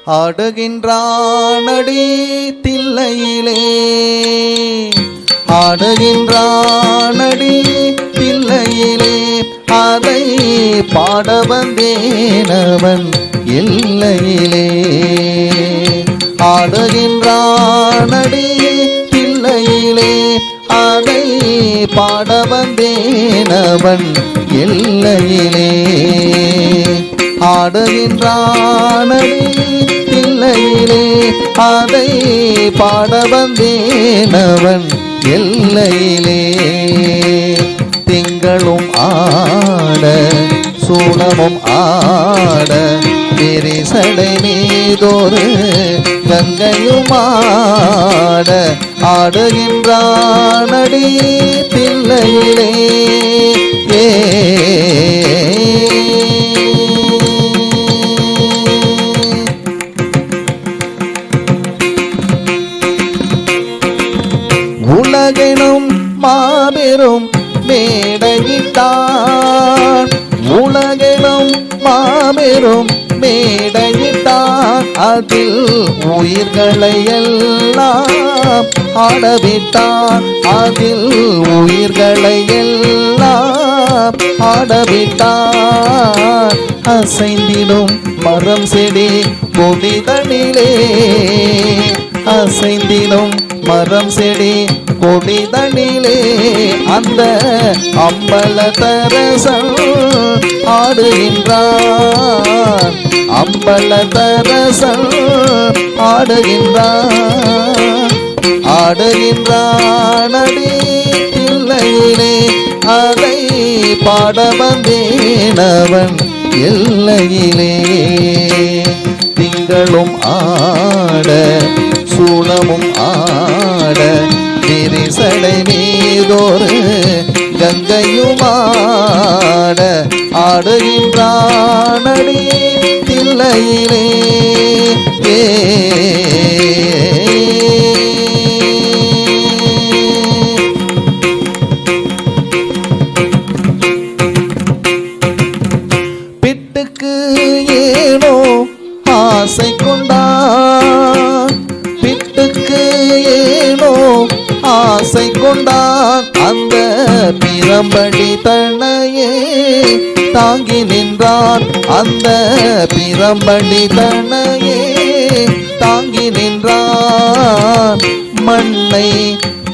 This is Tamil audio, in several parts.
ஆடுகின்றானடி தில்லையிலே, ஆடுகின்றானடி தில்லையிலே, அதை பாட வந்தேனவன் எல்லையிலே. ஆடுகின்றானடி தில்லையிலே, அதை பாட வந்தேனவன் எல்லையிலே. ஆடுகின்றானடி தில்லையிலே, அதை பாட வந்தேனவன் எல்லையிலே. திங்களும் ஆட சூளமும் ஆட, விரிசடை மீதொரு கங்கையும் ஆட, ஆடுகின்றானடி தில்லையிலே. உலகெனும் மாபெரும் மேடையிட்டான், உலகெனும் மாபெரும் மேடையிட்டான், அதில் உயிர்களை எல்லாம் ஆடவிட்டான், அதில் உயிர்களை எல்லாம் ஆடவிட்டான். அசைந்திடும் மரம் செடி கொடிதனிலே, அசைந்திடும் மரம் செடி கொடிதனிலே, அந்த அம்பலத்தரசன் ஆடுகின்றான், அம்பலத்தரசன் ஆடுகின்றான். ஆடுகின்றானடி தில்லையிலே, அதை பாட வந்தேனவன் எல்லையிலே. திங்களும் ஆட சூளமும் ஆட, விரிசடை மீதொரு கங்கையும் ஆட, ஆடுகின்றானடி தில்லையிலே. பிட்டுக்கு ஏனோ ஆசை கொண்டான், பிட்டுக்கு ஏனோ ஆசை கொண்டான், அந்த பிரம்படி தன்னையே தாங்கி நின்றான், அந்த பிரம்படி தன்னையே தாங்கி நின்றான். மண்ணை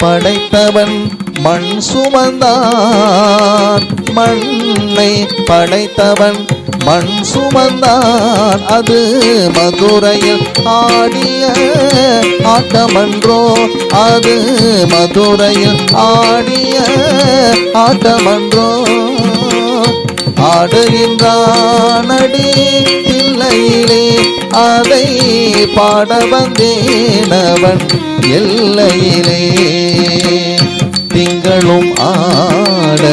படைத்தவன் மண் சுமந்தான், மண்ணை படைத்தவன் மண் சுமந்தான், அது மதுரையில் ஆடிய ஆட்டமன்றோ, அது மதுரையில் ஆடிய ஆட்டமன்றோ. ஆடுகின்றானடி தில்லையிலே, அதை பாட வந்தேனவன் எல்லையிலே. திங்களும் ஆட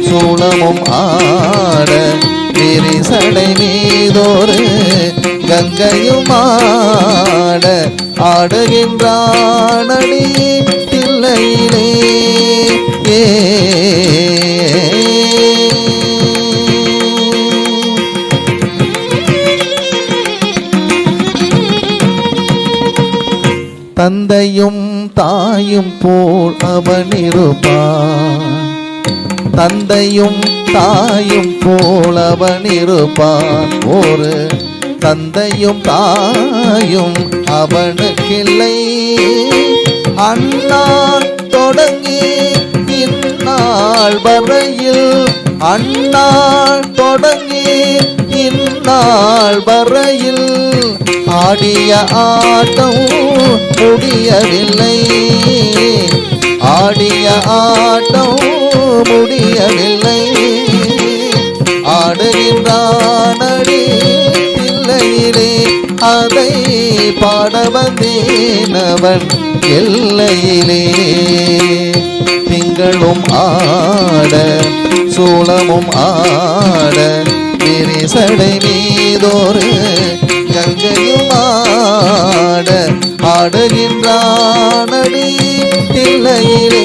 சூளமும் ஆட, விரிசடை மீதொரு கங்கையும் ஆட, ஆடுகின்றானடி தில்லையிலே. தந்தையும் தாயும் போல் அவன் இருப்பான், தந்தையும் தாயும் போல் அவன் இருப்பான். ஒரு தந்தையும் தாயும் அவனுக்கில்லை, அண்ணாள் தொடங்கி இந்நாள் வரையில், அண்ணாள் தொடங்கி இந்நாள் வரையில், ஆடிய ஆட்டம் முடியவில்லை, ஆடிய ஆட்டம் முடியவில்லை. ஆடுகின்றானடி தில்லையிலே, அதை பாட வந்தேனவன் எல்லையிலே. திங்களும் ஆட சூளமும் ஆட, விரிசடை மீதொரு கங்கையும் ஆட, ஆடுகின்றானடி தில்லையிலே.